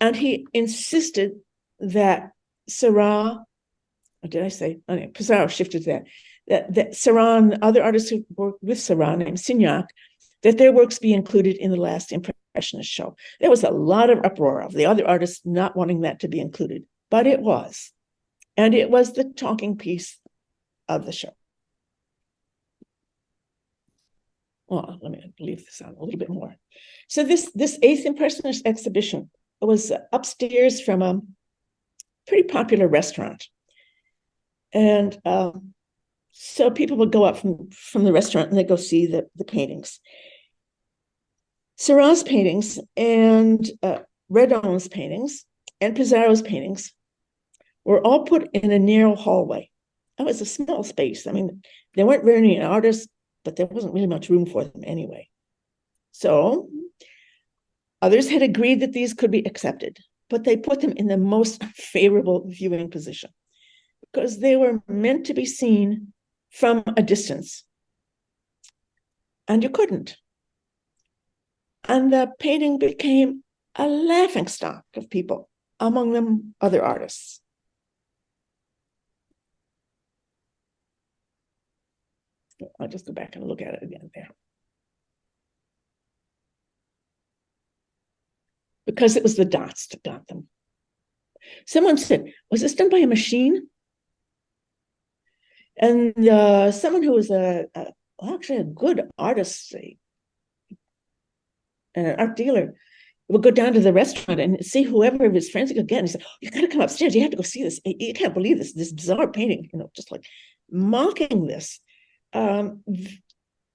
and he insisted that Seurat, what did I say? Oh, yeah, Pizarro shifted that Seurat and other artists who worked with Seurat, named Signac, that their works be included in the last Impressionist show. There was a lot of uproar of the other artists not wanting that to be included, but it was. And it was the talking piece of the show. Well, let me leave this out a little bit more. So this 8th Impressionist exhibition was upstairs from a pretty popular restaurant. And so people would go up from the restaurant and they'd go see the paintings. Seurat's paintings and Redon's paintings and Pizarro's paintings were all put in a narrow hallway. That was a small space. I mean, there weren't very many artists, but there wasn't really much room for them anyway. So others had agreed that these could be accepted, but they put them in the most favorable viewing position because they were meant to be seen from a distance. And you couldn't. And the painting became a laughingstock of people, among them other artists. I'll just go back and look at it again there. Because it was the dots that got them. Someone said, was this done by a machine? And someone who was actually a good artist, an art dealer, would go down to the restaurant and see whoever of his friends he could get. And he said, oh, you got to come upstairs. You have to go see this. You can't believe this bizarre painting, just like mocking this. There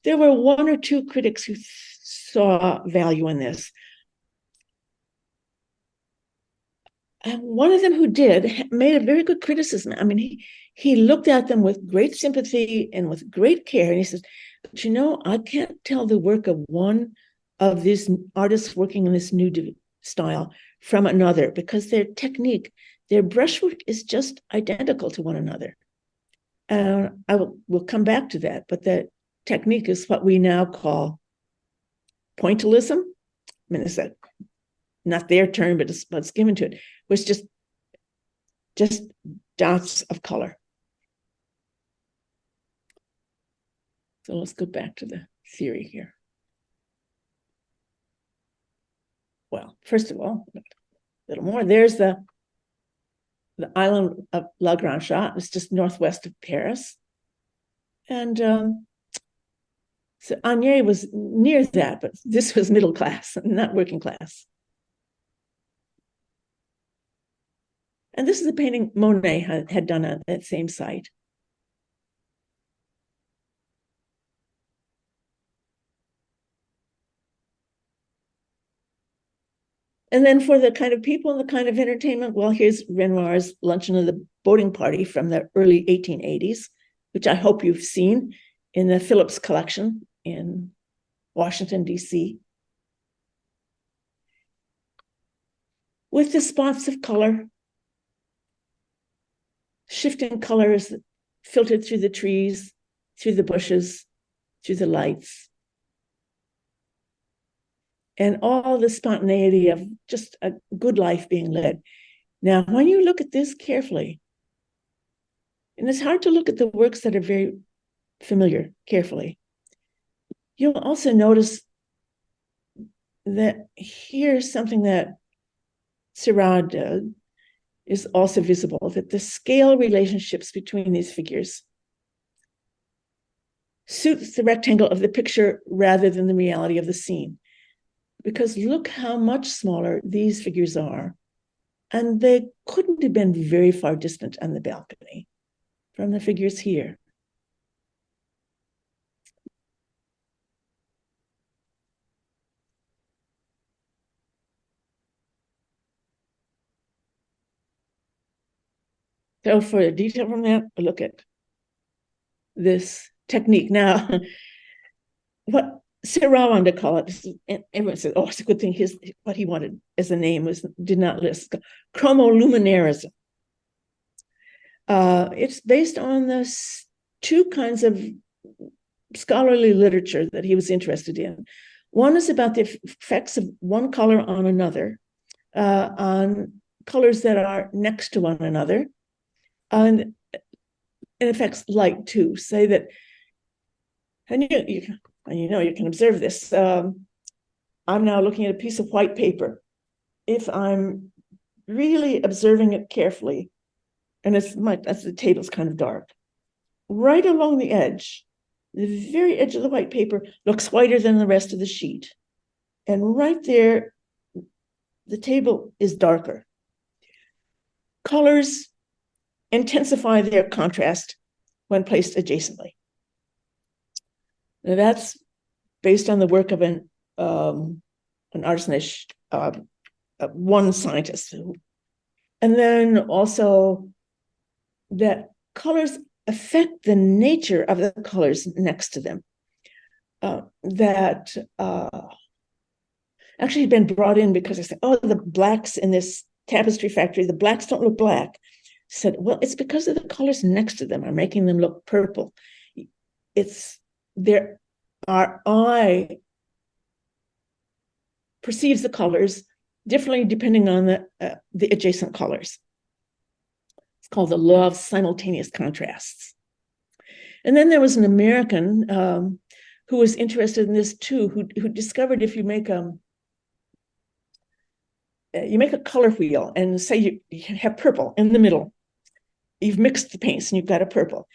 were one or two critics who saw value in this. And one of them who did made a very good criticism. I mean, he looked at them with great sympathy and with great care. And he says, but I can't tell the work of one of these artists working in this new style from another, because their technique, their brushwork is just identical to one another. We'll come back to that, but the technique is what we now call pointillism. I mean, it's not their term, but it's given to it, was just dots of color. So let's go back to the theory here. Well, first of all, a little more. There's the island of La Grande Jatte. It's just northwest of Paris. And so Agnier was near that, but this was middle class, not working class. And this is a painting Monet had done at that same site. And then for the kind of people and the kind of entertainment, well, here's Renoir's Luncheon of the Boating Party from the early 1880s, which I hope you've seen. in the Phillips collection in Washington, D.C. with the spots of color, shifting colors filtered through the trees, through the bushes, through the lights, and all the spontaneity of just a good life being led. Now, when you look at this carefully, and it's hard to look at the works that are very familiar carefully, you'll also notice that here's something that Seurat did is also visible, that the scale relationships between these figures suits the rectangle of the picture rather than the reality of the scene. Because look how much smaller these figures are. And they couldn't have been very far distant on the balcony from the figures here. So for a detail from that, look at this technique. Now, what Seurat wanted to call it, and everyone said, oh, it's a good thing what he wanted as a name did not list, chromoluminarism. It's based on this two kinds of scholarly literature that he was interested in. One is about the effects of one color on another, on colors that are next to one another, and it affects light too. Say that, and you can observe this. I'm now looking at a piece of white paper. If I'm really observing it carefully, and as the table's kind of dark, right along the edge, the very edge of the white paper looks whiter than the rest of the sheet. And right there, the table is darker. Colors intensify their contrast when placed adjacently. Now that's based on the work of an artist, one scientist. And then also that colors affect the nature of the colors next to them. That actually had been brought in because I said, oh, the blacks in this tapestry factory, the blacks don't look black. I said, well, it's because of the colors next to them are making them look purple. Our eye perceives the colors differently depending on the adjacent colors. It's called the law of simultaneous contrasts. And then there was an American who was interested in this too, who discovered if you make a color wheel and say you have purple in the middle, you've mixed the paints and you've got a purple.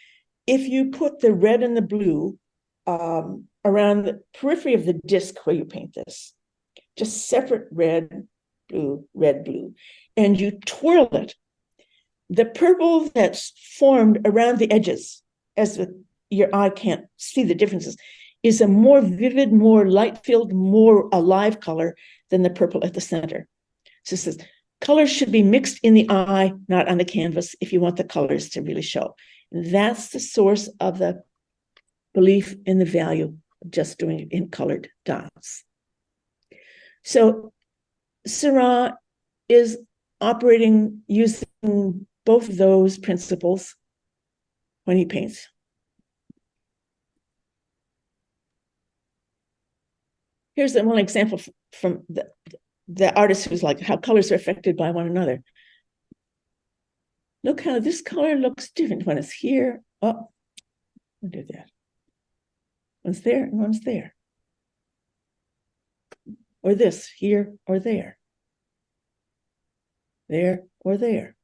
If you put the red and the blue around the periphery of the disc where you paint this, just separate red, blue, and you twirl it, the purple that's formed around the edges, as your eye can't see the differences, is a more vivid, more light-filled, more alive color than the purple at the center. So it says, colors should be mixed in the eye, not on the canvas, if you want the colors to really show. And that's the source of the belief in the value of just doing it in colored dots. So Seurat is operating using both of those principles when he paints. Here's one example from the artist who's like how colors are affected by one another. Look how this color looks different when it's here. Oh, I'll do that. One's there and one's there. Or this, here or there. There or there.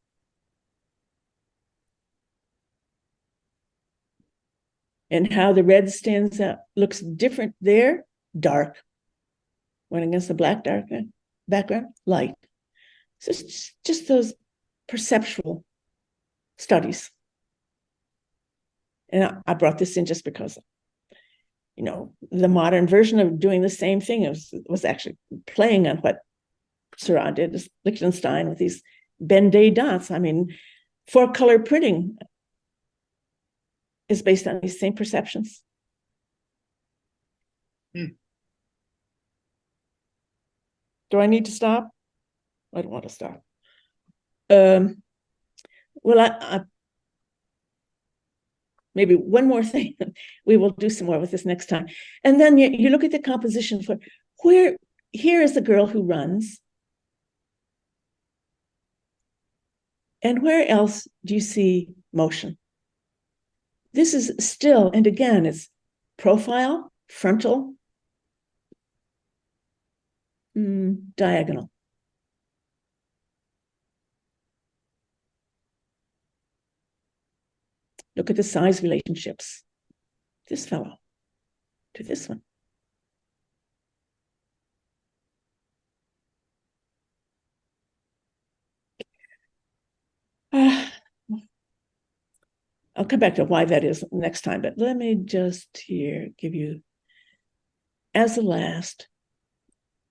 And how the red stands out, looks different there, dark. When against the black background, light. So it's just those perceptual studies. And I brought this in just because, the modern version of doing the same thing was actually playing on what Seurat did, Liechtenstein, with these Ben-Day dots. I mean, four-color printing is based on these same perceptions. Do I need to stop? I don't want to stop. Well, I maybe one more thing. We will do some more with this next time. And then you look at the composition for where, here is the girl who runs. And where else do you see motion? This is still, and again, it's profile, frontal, diagonal. Look at the size relationships. This fellow to this one. I'll come back to why that is next time, but let me just here give you, as the last,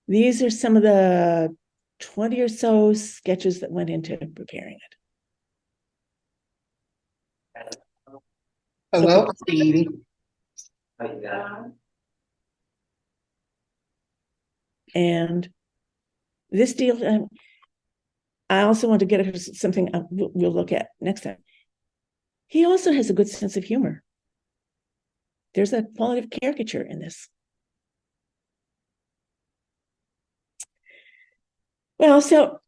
these are some of the 20 or so sketches that went into preparing it. Hello, Edie. And this deal, I also want to get something we'll look at next time. He also has a good sense of humor. There's a quality of caricature in this. Well, so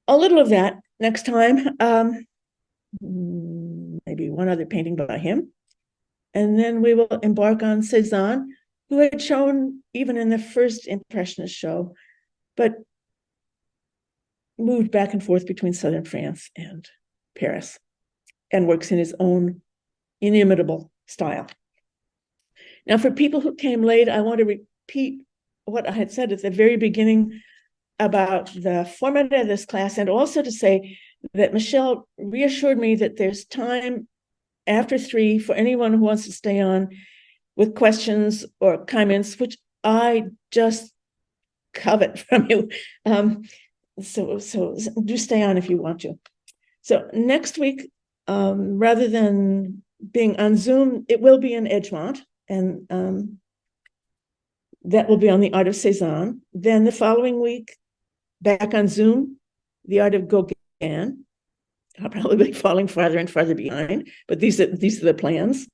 a little of that next time. Maybe one other painting by him. And then we will embark on Cézanne, who had shown even in the first Impressionist show, but moved back and forth between southern France and Paris, and works in his own inimitable style. Now, for people who came late, I want to repeat what I had said at the very beginning about the format of this class, and also to say that Michelle reassured me that there's time after 3 for anyone who wants to stay on with questions or comments, which I just covet from you. So do stay on if you want to. So next week, rather than being on Zoom, it will be in Edgemont, and that will be on the art of Cézanne. Then the following week, back on Zoom, the art of Gauguin. I'll probably be falling farther and farther behind, but these are the plans.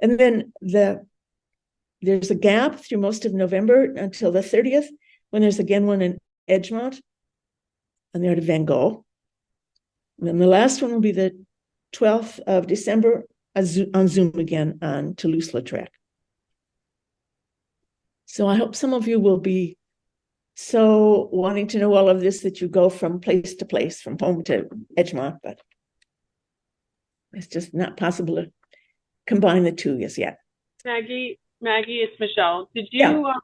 And then there's a gap through most of November until the 30th, when there's again one in Edgemont on the art of Van Gogh. And then the last one will be the 12th of December on Zoom again on Toulouse-Lautrec. So I hope some of you will be so wanting to know all of this that you go from place to place, from home to Edgemont, but it's just not possible to combine the two as yet. Maggie, it's Michelle. Did you? Yeah.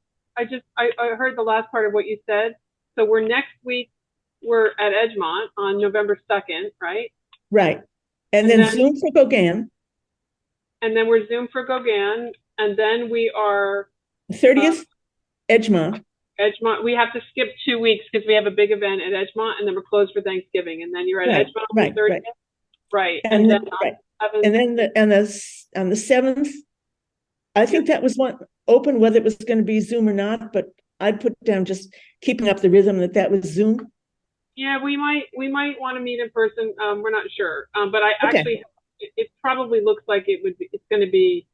I heard the last part of what you said. So next week we're at Edgemont on November 2nd, right? Right, and then Zoom for Gauguin. And then we're Zoom for Gauguin, and then we are 30th Edgemont. Edgemont. We have to skip 2 weeks because we have a big event at Edgemont, and then we're closed for Thanksgiving, and then you're at Edgemont on the 30th. Right. And then on the 7th, I think that was one open whether it was going to be Zoom or not, but I'd put down just keeping up the rhythm that was Zoom. Yeah, we might want to meet in person. We're not sure, but actually it probably looks like it would be. It's going to be.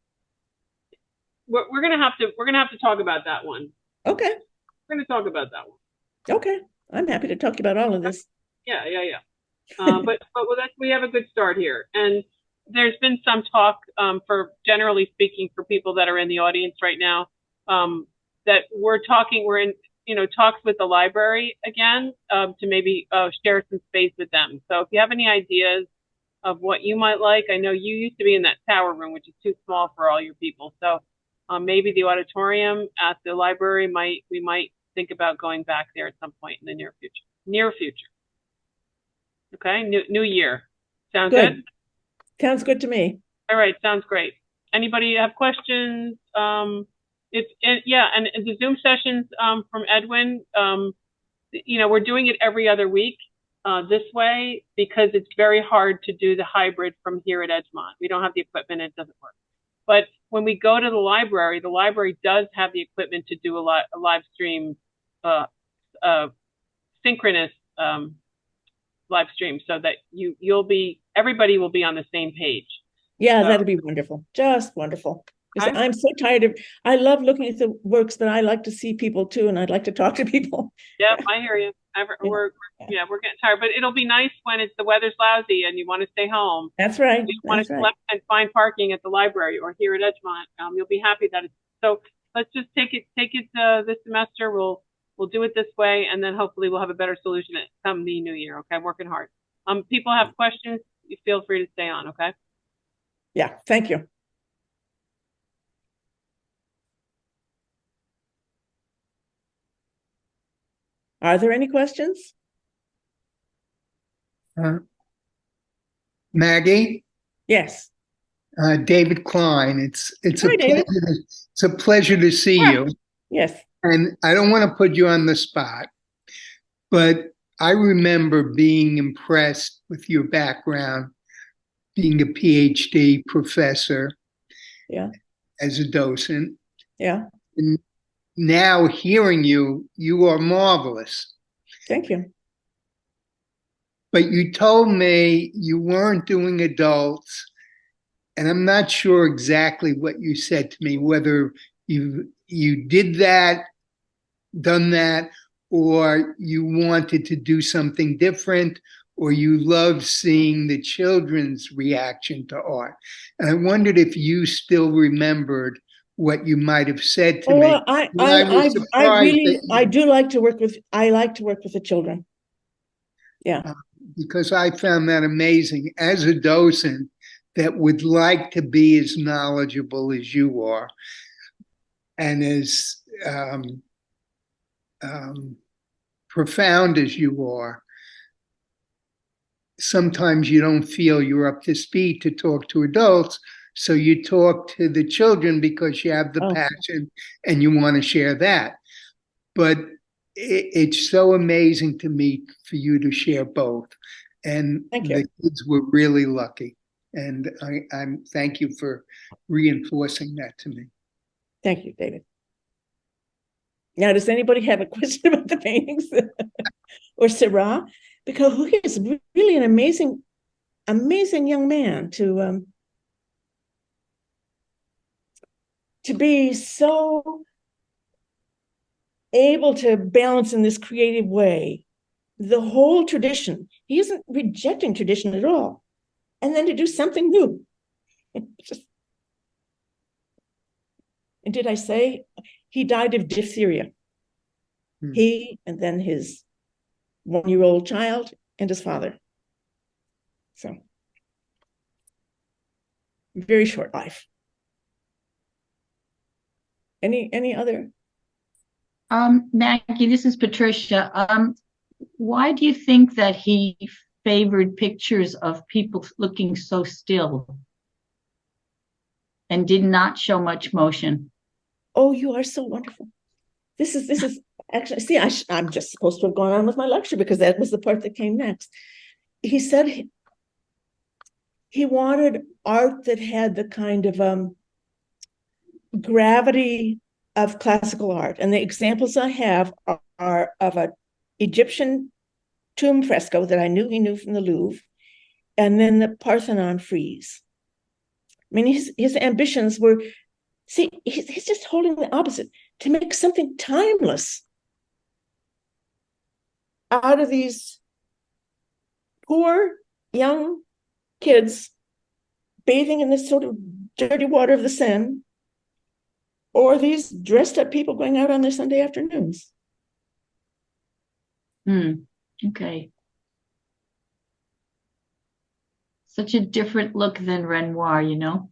We're going to have to talk about that one. Okay. We're going to talk about that one. Okay, I'm happy to talk about all of this. Yeah. But we have a good start here, and there's been some talk for generally speaking for people that are in the audience right now that we're in talks with the library again to maybe share some space with them. So if you have any ideas of what you might like, I know you used to be in that tower room, which is too small for all your people. So maybe the auditorium at the library we might think about going back there at some point in the near future. Okay, new year. Sound good? Sounds good to me. All right, sounds great. Anybody have questions? And the Zoom sessions from Edwin, we're doing it every other week this way because it's very hard to do the hybrid from here at Edgemont. We don't have the equipment, it doesn't work. But when we go to the library does have the equipment to do a live stream, synchronous live stream, so that everybody will be on the same page. Yeah, So, that'd be wonderful. Just wonderful. Because okay. I'm so tired of, I love looking at the works, but I like to see people too, and I'd like to talk to people. Yeah, I hear you. We're getting tired, but it'll be nice when the weather's lousy and you want to stay home. That's right. You want That's to right. collect and find parking at the library or here at Edgemont. You'll be happy that it's so. Let's just take it this semester. We'll do it this way, and then hopefully we'll have a better solution come the new year. Okay, I'm working hard. People have questions, you feel free to stay on. Okay. Yeah. Thank you. Are there any questions? Maggie, Yes. David Klein. It's Hi, a David. it's a pleasure to see you. Yes. And I don't want to put you on the spot, but I remember being impressed with your background, being a PhD professor, Yeah. as a docent. Yeah. And now hearing you, you are marvelous. Thank you. But you told me you weren't doing adults, and I'm not sure exactly what you said to me, whether you did that, done that, or you wanted to do something different, or you love seeing the children's reaction to art. And I wondered if you still remembered what you might have said to me. I do like to work with, I like to work with the children. Yeah. Because I found that amazing as a docent that would like to be as knowledgeable as you are and as profound as you are. Sometimes you don't feel you're up to speed to talk to adults, so you talk to the children because you have the passion and you want to share that. But it's so amazing to me for you to share both. And the kids were really lucky. And I'm thank you for reinforcing that to me. Thank you, David. Now, does anybody have a question about the paintings or Syrah? Because he is really an amazing young man to be so able to balance in this creative way the whole tradition. He isn't rejecting tradition at all. And then to do something new. And did I say he died of diphtheria? He and then his 1-year-old child and his father. So very short life. Any other? Maggie, this is Patricia. Why do you think that he favored pictures of people looking so still and did not show much motion? Oh, you are so wonderful. This is actually, see, I'm just supposed to have gone on with my lecture because that was the part that came next. He said he wanted art that had the kind of gravity of classical art. And the examples I have are of an Egyptian tomb fresco that I knew he knew from the Louvre, and then the Parthenon frieze. I mean, his ambitions were, see, he's just holding the opposite, to make something timeless out of these poor young kids bathing in this sort of dirty water of the Seine, or these dressed up people going out on their Sunday afternoons. Okay. Such a different look than Renoir, you know?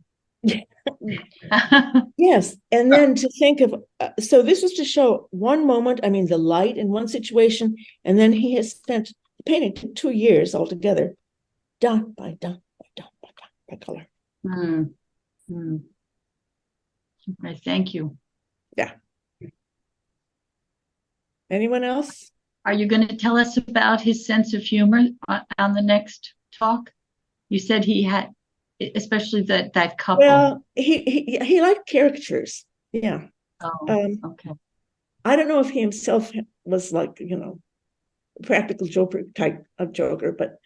Yes. And then to think of, so this was to show one moment, I mean, the light in one situation, and then he has spent painting 2 years altogether, dot by dot by dot by dot by color. Okay, thank you. Yeah. Anyone else? Are you going to tell us about his sense of humor on the next talk? You said he had especially that couple? Well, he liked caricatures. Yeah. Oh, okay. I don't know if he himself was like, a practical joker type of joker, but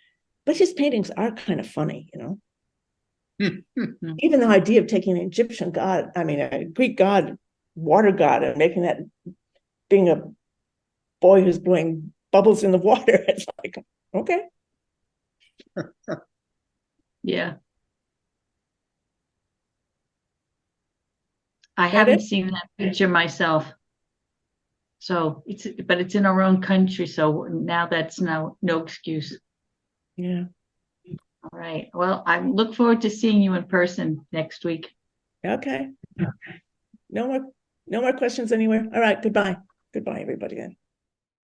his paintings are kind of funny, Even the idea of taking an Egyptian god, I mean, a Greek god, water god, and making that being a boy who's blowing bubbles in the water. It's like, okay. Yeah. I That haven't it? seen that picture myself. So but it's in our own country. So now that's no excuse. Yeah. All right. Well, I look forward to seeing you in person next week. Okay. No more questions anywhere. All right. Goodbye. Goodbye, everybody then.